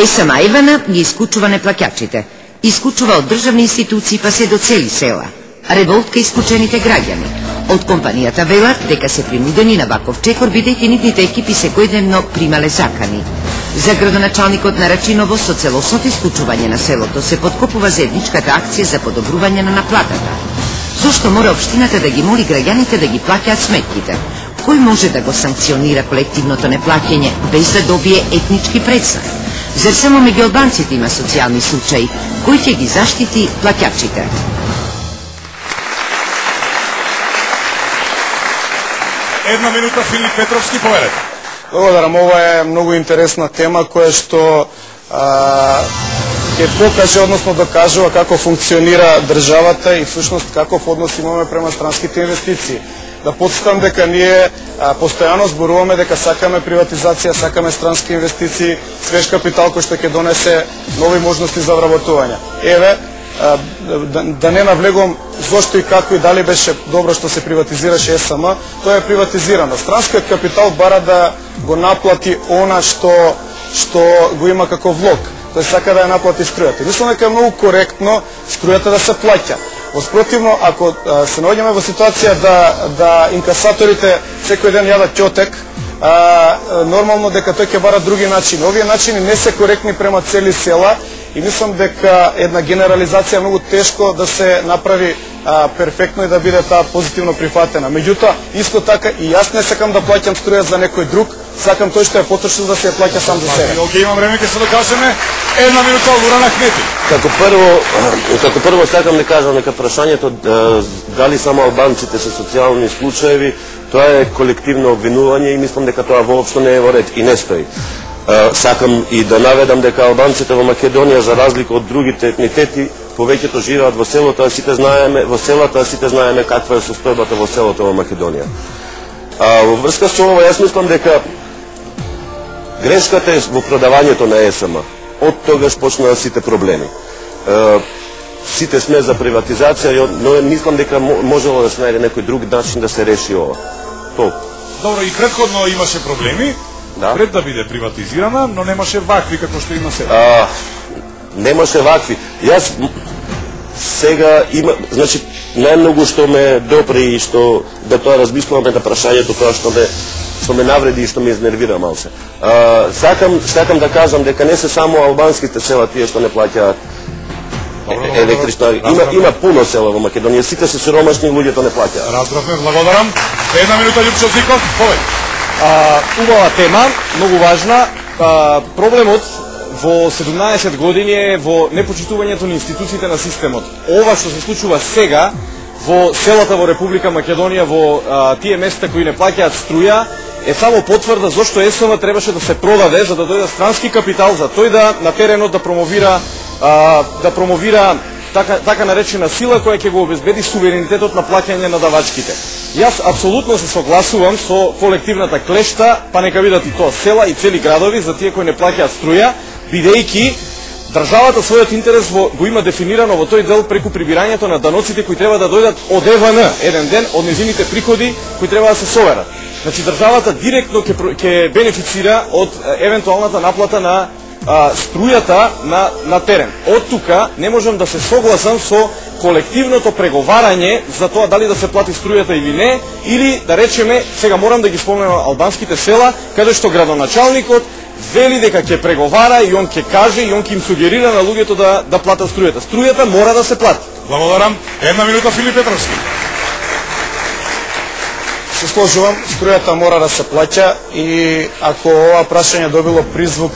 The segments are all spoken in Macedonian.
Сама Ивана ги исклучува неплаќачите. Исклучува од државни институции па се до цели села. Револт кај исклучените граѓани. Од компанијата велат дека се принудени на ваков чекор бидејќи нивните екипи секојдневно примале закани. За градоначалникот на Рачиново со целосното исклучување на селото се подкопува заедничката акција за подобрување на наплатата. Зошто мора општината да ги моли граѓаните да ги плаќаат сметките? Кој може да го санкционира колективното неплаќање без да добие етнички прецак? Зар само меѓу албанците има социјални случаи? Кој ќе ги заштити плаќачите? Една минута, Филип Петровски, поведете. Благодарам, ова е многу интересна тема која што ќе покаже, односно докажува како функционира државата и всушност каков однос имаме према странските инвестиции. Да подсетам дека ние постојано зборуваме дека сакаме приватизација, сакаме странски инвестиции, свеж капитал кој што ќе донесе нови можности за вработување. Еве, да не навлегувам зошто и како и дали беше добро што се приватизираше СМ, тоа е приватизирано. Странскиот капитал бара да го наплати она што го има како влог. Тој сака да ја наплати струјата. Мислам дека е многу коректно струјата да се плаќа. Воспротивно, ако се наоѓаме во ситуација да инкасаторите секој ден јадат ќотек, нормално дека тој ќе бара други начини. Овие начини не се коректни према цели села и мислам дека една генерализација е многу тешко да се направи перфектно и да биде таа позитивно прифатена. Меѓутоа, исто така и јас не сакам да плаќам струја за некој друг, сакам тој што е потрошил да се ја плаќа сам за себе. Океј, имам време, ќе се докажеме. Една минута, Луран Ахмети. Како прво сакам да кажам дека прашањето дали само албанците се социјални случаеви, тоа е колективно обвинување и мислам дека тоа воопшто не е во ред и не стои. Сакам и да наведам дека албанците во Македонија, за разлика од другите етнитети, повеќето живеат во селото, а сите знаеме каква е состојбата во селото во Македонија. Во врска со ова, јас мислам дека грешката е во продавањето на СМ. Од тогаш почнаа сите проблеми. Сите сме за приватизација, но мислам дека можело да се најде некој друг начин да се реши ова. Толку. Добро, и претходно имаше проблеми, пред да биде приватизирана, но немаше вакви како што има сега. Немаше вакви. Јас сега има, значи, најмногу што ме допре и што да тоа размислуваме на прашањето тоа што ме навреди и што ме изнервира малце. Сакам да кажам дека не се само албанските села тие што не плаќаат електрична. Има пуно села во Македонија, сите се сиромашни, луѓето не плаќаат. Разбравме, благодарам. Една минута, Љупчо Зиков, повеќе. Убава тема, многу важна. Проблемот во 17 години е во непочитувањето на институциите на системот. Ова што се случува сега во селата во Република Македонија, во тие места кои не плаќаат струја, е само потврда зошто СМ требаше да се продаде за да дојде странски капитал, за тој да на теренот да промовира така наречена сила која ќе го обезбеди суверенитетот на плаќање на давачките. Јас апсолутно се согласувам со колективната клешта, па нека бидат и тоа села и цели градови за тие кои не плаќаат струја, бидејќи државата својот интерес го има дефинирано во тој дел преку прибирањето на даноците кои треба да дојдат од ЕВН еден ден, од незините приходи кои треба да се соберат. Значи државата директно ќе бенефицира од евентуалната наплата на струјата на терен. Од тука не можам да се согласам со колективното преговарање за тоа дали да се плати струјата или не, или да речеме, сега морам да ги спомнем албанските села, каде што градоначалникот вели дека ќе преговара и он ќе каже и он ќе им сугерира на луѓето да платат струјата. Струјата мора да се плати. Благодарам. Една минута, Филип Петровски. Се сложувам, струјата мора да се плаќа и ако ова прашање добило призвук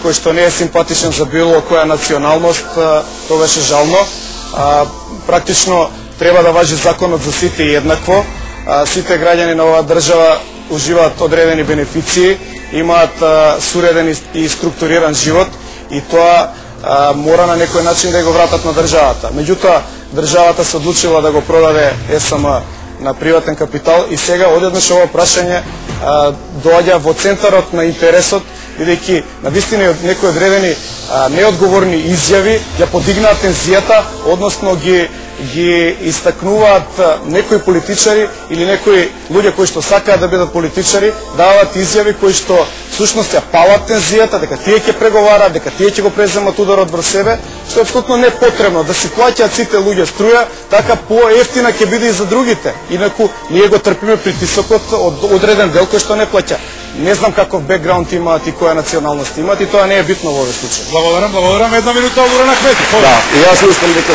кој што не е симпатичен за било која националност, тоа беше жално. Практично треба да важи законот за сите еднакво. Сите граѓани на оваа држава уживаат одредени бенефиции, имаат суреден и структуриран живот и тоа мора на некој начин да го вратат на државата. Меѓутоа, државата се одлучила да го продаде СМ на приватен капитал и сега одеднаш ова прашање доаѓа во центарот на интересот, бидејќи навистина некои одредени неодговорни изјави ја подигнаат тензијата, односно ги ги истакнуваат некои политичари или некои луѓе кои што сакаат да бидат политичари, даваат изјави кои што всушност ја палат тензијата, дека тие ќе преговараат, дека тие ќе го преземат ударот врз себе, што е апсолутно непотребно да си плаќаат сите луѓе струја, така поевтина ќе биде и за другите. Инаку ние го трпиме притисокот од одреден дел кој што не плаќа. Не знам каков бекграунд имаат и која националност имаат и тоа не е битно во овој случај. Благодарам. Една минута одговор на Кмети. Да, и јас мислам дека